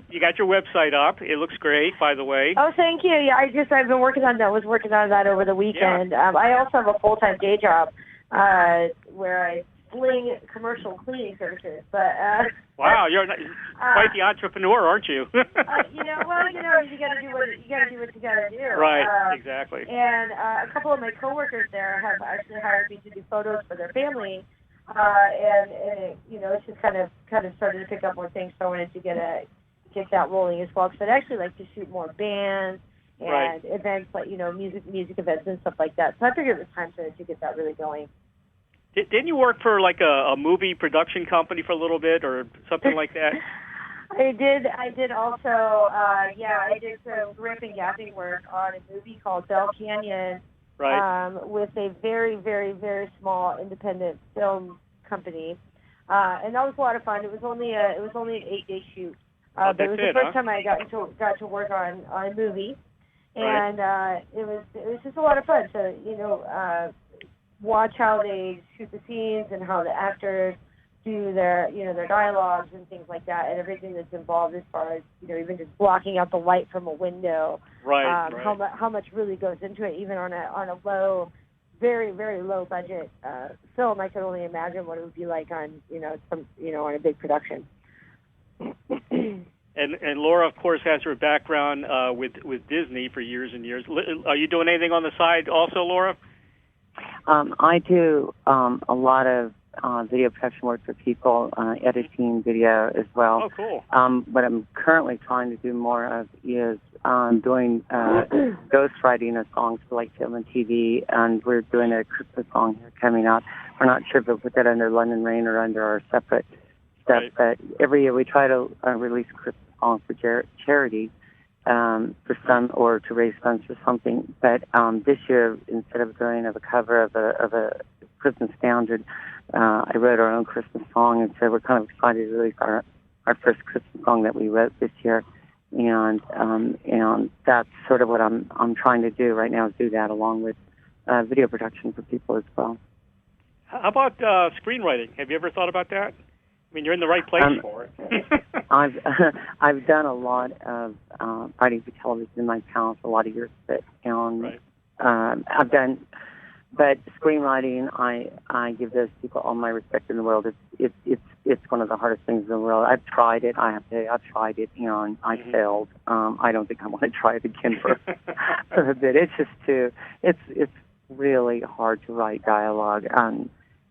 you got your website up. It looks great, by the way. Oh, thank you. Yeah, I've been working on that. Was working on that over the weekend. Yeah. I also have a full-time day job where I fling commercial cleaning services. But wow, you're quite the entrepreneur, aren't you? you got to do what you got to do. Right, exactly. And a couple of my coworkers there have actually hired me to do photos for their family. And it, it's just kind of started to pick up more things, so I wanted to get that rolling as well, because I'd actually like to shoot more bands and events, like music events and stuff like that. So I figured it was time to get that really going. Didn't you work for like a movie production company for a little bit, or something like that? I did also. I did some grip and gapping work on a movie called Bell Canyon. Right. With a very, very, very small independent film company, and that was a lot of fun. It was only an 8-day shoot, but it was the first time I got to work on a movie, and it was just a lot of fun to watch how they shoot the scenes and how the actors do their dialogues and things like that, and everything that's involved as far as even just blocking out the light from a window. Right. How much really goes into it, even on a low, very, very low budget film. I can only imagine what it would be like on on a big production. And Laura, of course, has her background with Disney for years and years. Are you doing anything on the side also, Laura? I do a lot of video production work for people, editing video as well. Oh, cool. What I'm currently trying to do more of is doing ghostwriting of songs for like film and TV, and we're doing a Christmas song here coming up. We're not sure if we'll put that under Lunden Reign or under our separate stuff, but every year we try to release a Christmas song for charity. For some, or to raise funds for something. But this year, instead of doing a cover of a Christmas standard, I wrote our own Christmas song, and so we're kind of excited to release our first Christmas song that we wrote this year. And that's sort of what I'm trying to do right now, is do that along with video production for people as well. How about screenwriting? Have you ever thought about that? I mean, you're in the right place for it. I've done a lot of writing for television in my past, a lot of years of it, and I've done. But screenwriting, I give those people all my respect in the world. It's one of the hardest things in the world. I've tried it. I have to say, I've tried it, and I failed. I don't think I want to try it again for a bit. It's just it's really hard to write dialogue.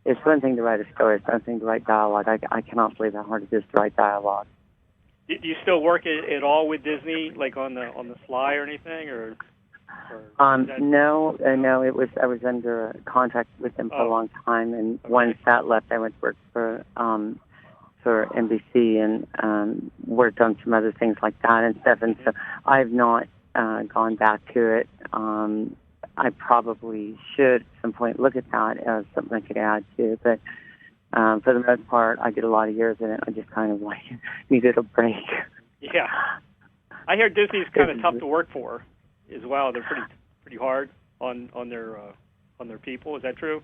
It's one thing to write a story. It's another thing to write dialogue. I cannot believe how hard it is to write dialogue. Do you still work at all with Disney, like on the fly or anything, or no. It was I was under a contract with them for a long time, and once that left, I went to work for NBC and worked on some other things like that and stuff. And so I've not gone back to it. I probably should at some point look at that as something I could add to, but for the most part, I did a lot of years in it. I just kind of like needed a break. Yeah, I hear Disney's kind of tough to work for as well. They're pretty hard on their people. Is that true?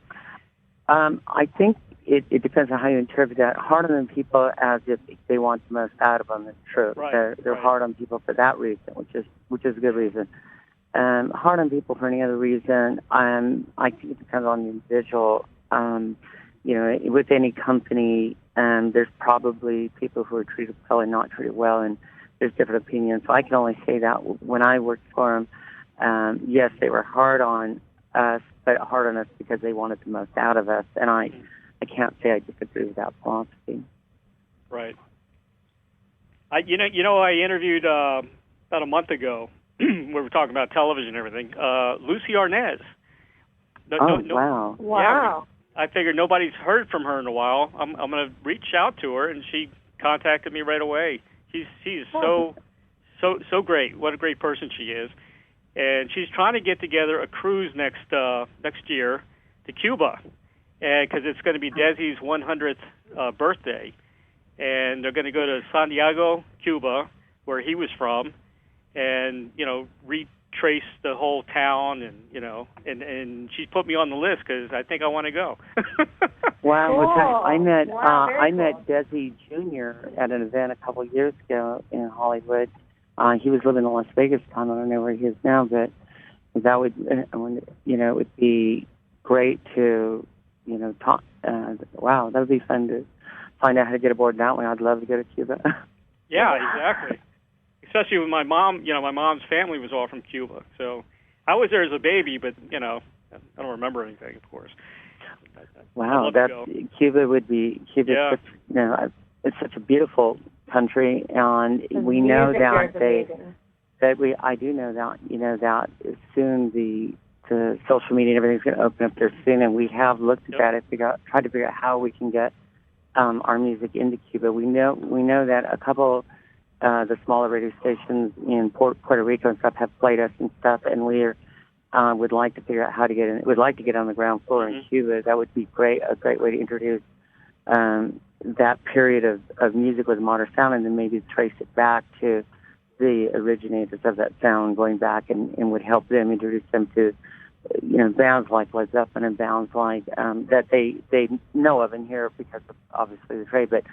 I think it depends on how you interpret that. Hard on people as if they want the most out of them is true. Right, They're hard on people for that reason, which is a good reason. Hard on people for any other reason. I think it depends on the individual. With any company, there's probably people who are treated well and not treated well, and there's different opinions. So I can only say that when I worked for them, yes, they were hard on us, but hard on us because they wanted the most out of us. And I can't say I disagree with that philosophy. Right. I interviewed about a month ago. We were talking about television and everything. Lucy Arnaz. Wow. Wow. I figured nobody's heard from her in a while. I'm going to reach out to her, and she contacted me right away. She's so great. What a great person she is. And she's trying to get together a cruise next year to Cuba, because it's going to be Desi's 100th birthday. And they're going to go to Santiago, Cuba, where he was from, and retrace the whole town, and she's put me on the list because I think I want to go. Wow! Cool. I met Wow, met Desi Jr. at an event a couple of years ago in Hollywood. He was living in Las Vegas. I don't know where he is now, but that would it would be great to talk. Wow, that would be fun to find out how to get aboard that one. I'd love to go to Cuba. Yeah, exactly. Especially with my mom, my mom's family was all from Cuba. So I was there as a baby, but, I don't remember anything, of course. Wow, Cuba would be, Yeah. It's such a beautiful country, and we know that I do know that, that soon the social media and everything's going to open up there soon, and we have looked at that and tried to figure out how we can get our music into Cuba. We know that a couple the smaller radio stations in Puerto Rico and stuff have played us and stuff, and we would like to figure out how to get in. We'd like to get on the ground floor in Cuba. That would be a great way to introduce that period of music with modern sound, and then maybe trace it back to the originators of that sound, going back and would help them introduce them to bands like Led Zeppelin and bands like that they know of and hear because of obviously the trade, but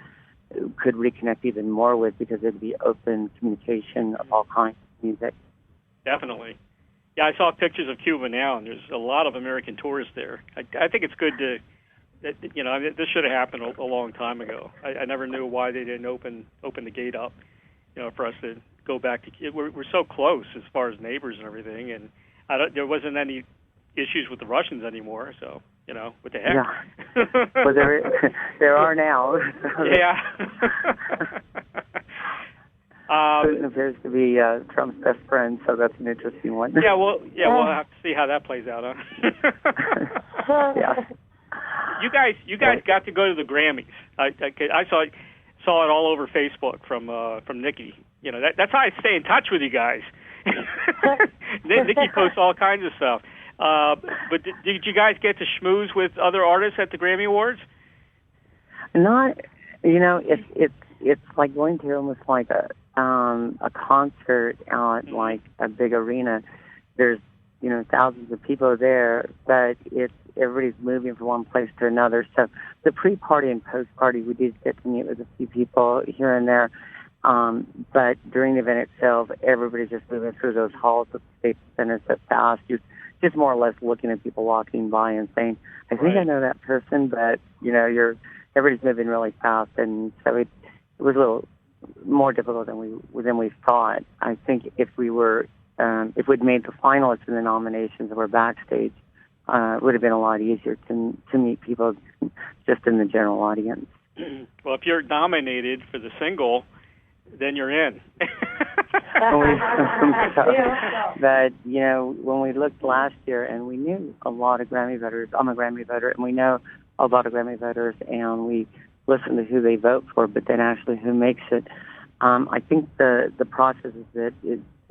could reconnect even more with, because it'd be open communication of all kinds of music. Definitely. Yeah, I saw pictures of Cuba now, and there's a lot of American tourists there. I think it's good this should have happened a long time ago. I never knew why they didn't open the gate up, for us to go back to. We're so close as far as neighbors and everything, and there wasn't any, issues with the Russians anymore. So, what the heck? Yeah. Well, there are now. Yeah. Putin appears to be Trump's best friend, so that's an interesting one. Yeah, we'll have to see how that plays out, huh? Yeah. You guys got to go to the Grammys. I saw it all over Facebook from Nikki. That's how I stay in touch with you guys. Nikki posts all kinds of stuff. But did you guys get to schmooze with other artists at the Grammy Awards? Not, it's like going to almost like a concert out like a big arena. There's thousands of people there, but everybody's moving from one place to another. So the pre-party and post-party, we did get to meet with a few people here and there. But during the event itself, everybody's just moving through those halls of the State Center so fast. You're just more or less looking at people walking by and saying, I think I know that person, but, everybody's moving really fast. And so it was a little more difficult than we thought. I think if we'd made the finalists in the nominations and were backstage, it would have been a lot easier to meet people just in the general audience. Well, if you're nominated for the single, then you're in. But, when we looked last year, and we knew a lot of Grammy voters, I'm a Grammy voter, and we know a lot of Grammy voters, and we listen to who they vote for, but then actually who makes it. I think the process is that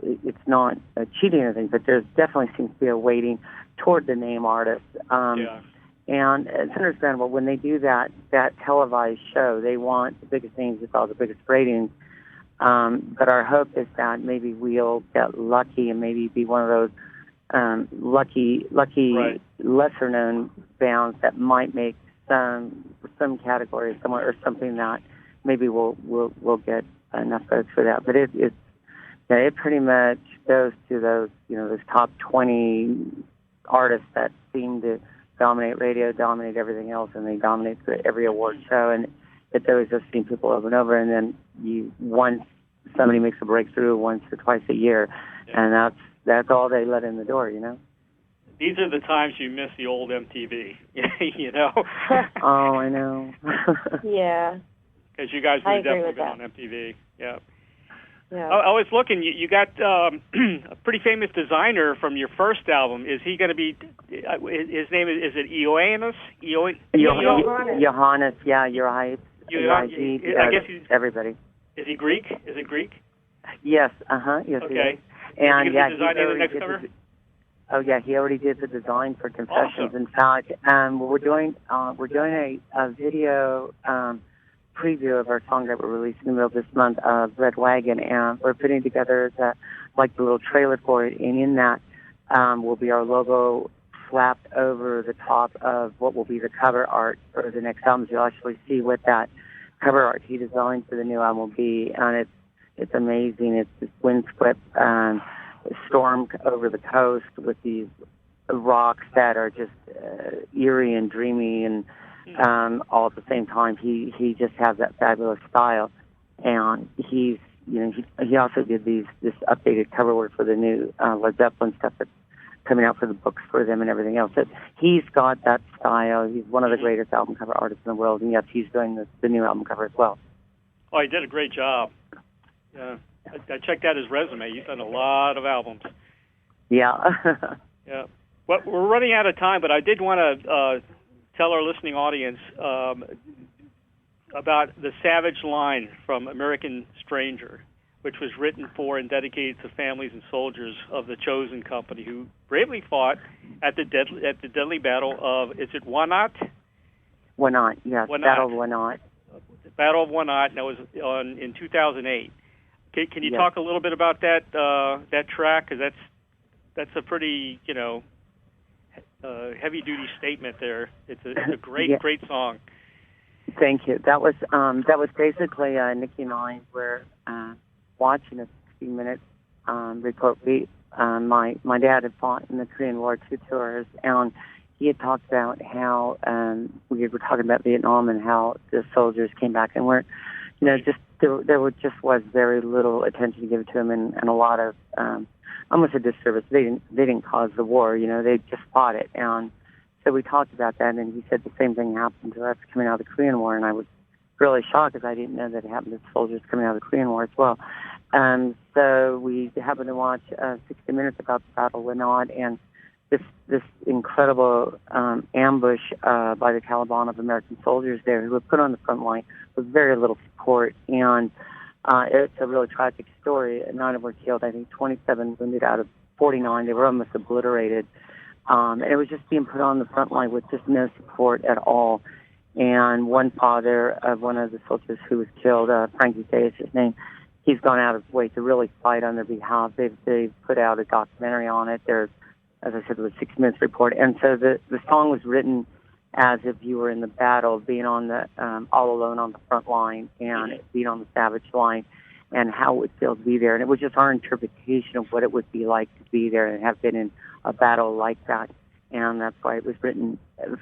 it's not cheating or anything, but there's definitely seems to be a weighting toward the name artist. And it's understandable when they do that televised show, they want the biggest names with all the biggest ratings. But our hope is that maybe we'll get lucky and maybe be one of those lucky right. lesser known bands that might make some category somewhere or something that maybe we'll get enough votes for that. But it pretty much goes to those those top 20 artists that seem to dominate radio, dominate everything else, and they dominate every award show. And it's always just seeing people over and over. And then once somebody makes a breakthrough once or twice a year, and that's all they let in the door. These are the times you miss the old MTV. Oh, I know. Yeah. Because you guys would have definitely been on MTV. Yeah. Yeah. I was looking. You got a pretty famous designer from your first album. Is he going to be? His name is it Ioannis? Johannes. Yeah, you're right. I guess he's everybody. Is he Greek? Is it Greek? Yes. Yes. Okay. And yeah, designing the next cover. Oh yeah, he already did the design for Confessions. Awesome. In fact, we're doing a video preview of our song that we're releasing in the middle of this month, Red Wagon, and we're putting together the little trailer for it, and in that will be our logo slapped over the top of what will be the cover art for the next album. You'll actually see what that cover art he designed for the new album will be, and it's amazing. It's this windswept storm over the coast with these rocks that are just eerie and dreamy and all at the same time. He just has that fabulous style, and he also did this updated cover work for the new Led Zeppelin stuff that's coming out for the books for them and everything else. He's got that style. He's one of the greatest album cover artists in the world, and yes, he's doing the new album cover as well. Oh, he did a great job. Yeah, I checked out his resume. He's done a lot of albums. Yeah. Yeah. Well, we're running out of time, but I did want to tell our listening audience about the Savage Line from American Stranger, which was written for and dedicated to families and soldiers of the Chosen Company who bravely fought at the deadly battle of, is it Wanat? Wanat, yes, Battle of Wanat. Battle of Wanat, and that was in 2008. Can you talk a little bit about that track? Because that's a pretty heavy duty statement there. It's a great song. Thank you. That was basically Nikki and I were watching a 60-minute report. My dad had fought in the Korean War 2 tours, and he had talked about how we were talking about Vietnam and how the soldiers came back and weren't, there was very little attention given to them, and a lot of almost a disservice. They didn't cause the war, they just fought it. And so we talked about that, and he said the same thing happened to us coming out of the Korean War, and I was really shocked because I didn't know that it happened to soldiers coming out of the Korean War as well. So we happened to watch 60 Minutes about the Battle of Lanad, and this incredible ambush by the Taliban of American soldiers there who were put on the front line with very little support. And it's a really tragic story. 9 were killed, I think 27 wounded out of 49. They were almost obliterated. And it was just being put on the front line with just no support at all. And one father of one of the soldiers who was killed, Frankie Day is his name, he's gone out of his way to really fight on their behalf. They've put out a documentary on it. There's, as I said, the 6 Minutes report. And so the song was written as if you were in the battle, being on the all alone on the front line and being on the savage line and how it would feel to be there. And it was just our interpretation of what it would be like to be there and have been in a battle like that. And that's why it was written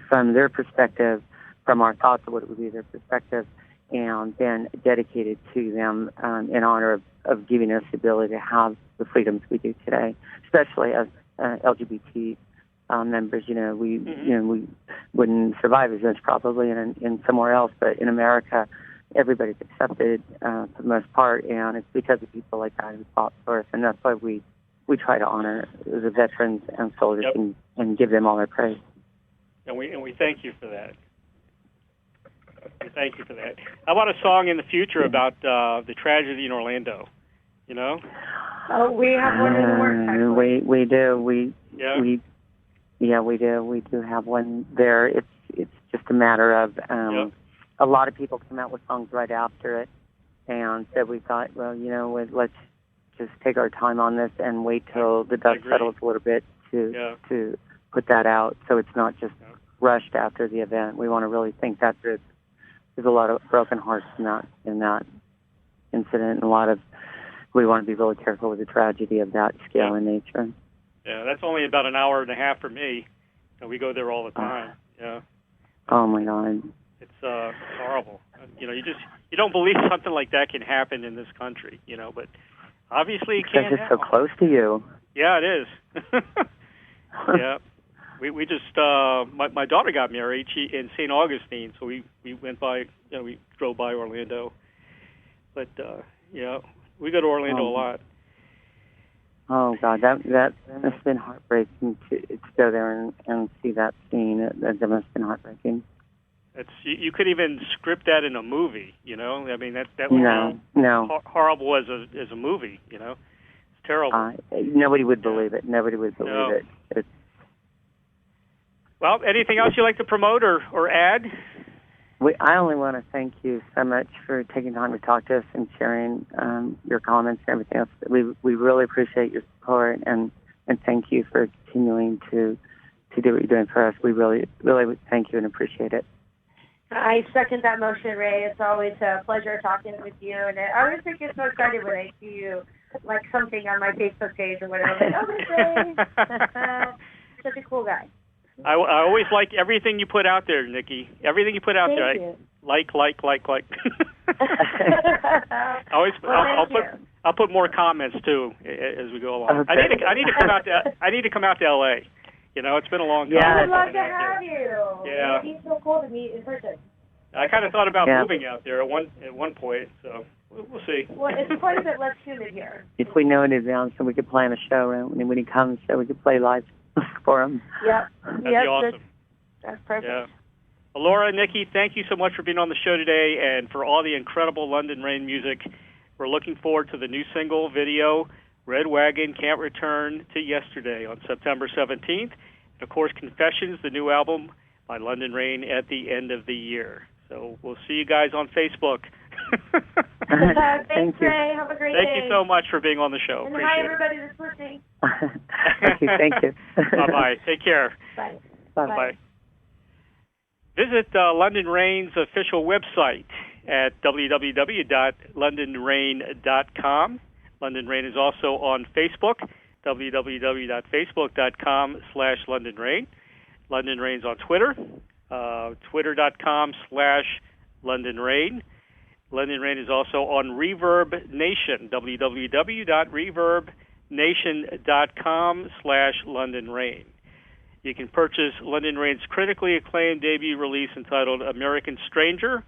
from their perspective, from our thoughts of what it would be their perspective, and then dedicated to them in honor of giving us the ability to have the freedoms we do today, especially as LGBT members. We wouldn't survive as much probably in somewhere else, but in America, everybody's accepted for the most part, and it's because of people like that who fought for us, and that's why we try to honor the veterans and soldiers and give them all their praise. And we thank you for that. Thank you for that. How about a song in the future about the tragedy in Orlando? Oh, we have one in the works. Actually. We do. We do. We do have one there. It's just a matter of a lot of people come out with songs right after it, and so we thought, well, let's just take our time on this and wait till the dust settles a little bit to put that out, so it's not just rushed after the event. We want to really think that through. There's a lot of broken hearts in that incident, and we want to be really careful with the tragedy of that scale and nature. Yeah, that's only about an hour and a half for me. We go there all the time. Oh my God. It's horrible. You don't believe something like that can happen in this country. But obviously it can. Because it's so close to you. Yeah, it is. Yeah. We just my daughter got married in St. Augustine, so we went by, we drove by Orlando, but we go to Orlando a lot. Oh God, that must have been heartbreaking to go there and see that scene. That must have been heartbreaking. You could even script that in a movie. I mean that was horrible as a movie. It's terrible. Nobody would believe it. Nobody would believe it. Well, anything else you'd like to promote or add? I only want to thank you so much for taking time to talk to us and sharing your comments and everything else. We really appreciate your support, and thank you for continuing to do what you're doing for us. We really, really thank you and appreciate it. I second that motion, Ray. It's always a pleasure talking with you, and I always get so excited when I see you like something on my Facebook page or whatever. I'm like, oh, Ray. Such a cool guy. I always like everything you put out there, Nikki. Everything you put out there. You. Like. I'll put more comments too as we go along. Okay. I need to come out to LA. It's been a long time. I would love to have you. Yeah. It'd be so cool to meet in person. I kind of thought about moving out there at one point, so we'll see. Well, it's quite a bit less humid here. If we know in advance, so we could plan a show, and when he comes, so we could play live for him. Yep. That'd be awesome. That's perfect. Yeah. Well, Laura, Nikki, thank you so much for being on the show today and for all the incredible Lunden Reign music. We're looking forward to the new single video, Red Wagon Can't Return to Yesterday, on September 17th. And, of course, Confessions, the new album by Lunden Reign, at the end of the year. So we'll see you guys on Facebook. Thanks, Ray. Have a great day. Thank you so much for being on the show. And appreciate hi, everybody that's listening. Thank you. Bye-bye. Take care. Bye. Bye-bye. Visit Lunden Reign's official website at www.lundenreign.com. Lunden Reign is also on Facebook, www.facebook.com/Lunden Reign. Lunden Reign's on Twitter, twitter.com/Lunden Reign. Lunden Reign is also on Reverb Nation, www.reverb.nation. nation.com/Lunden Reign. You can purchase Lunden Reign's critically acclaimed debut release entitled American Stranger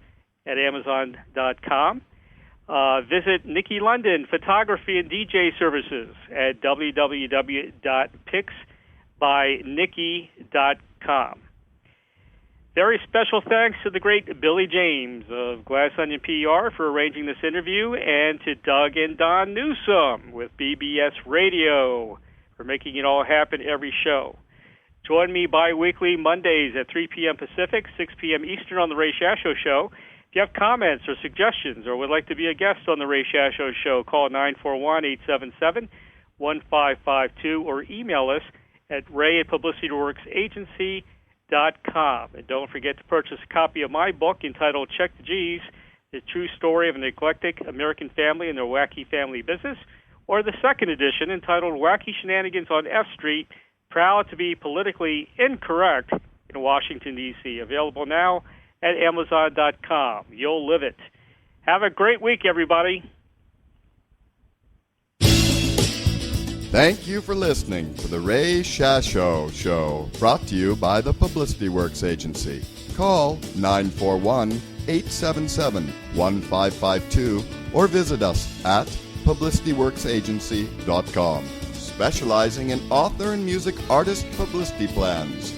at Amazon.com. Visit Nikki Lunden Photography and DJ Services at www.picsbynikki.com. Very special thanks to the great Billy James of Glass Onion PR for arranging this interview, and to Doug and Don Newsome with BBS Radio for making it all happen every show. Join me bi-weekly Mondays at 3 p.m. Pacific, 6 p.m. Eastern on The Ray Shasho Show. If you have comments or suggestions or would like to be a guest on The Ray Shasho Show, call 941-877-1552 or email us at ray@publicityworksagency.com. And don't forget to purchase a copy of my book entitled Check the G's, The True Story of an Eclectic American Family and Their Wacky Family Business, or the second edition entitled Wacky Shenanigans on F Street, Proud to be Politically Incorrect in Washington, D.C. Available now at Amazon.com. You'll live it. Have a great week, everybody. Thank you for listening to the Ray Shasho Show, brought to you by the Publicity Works Agency. Call 941-877-1552 or visit us at publicityworksagency.com, specializing in author and music artist publicity plans.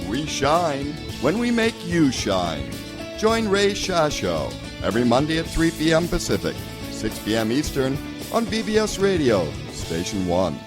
We shine when we make you shine. Join Ray Shasho every Monday at 3 p.m. Pacific, 6 p.m. Eastern on BBS Radio, Station 1.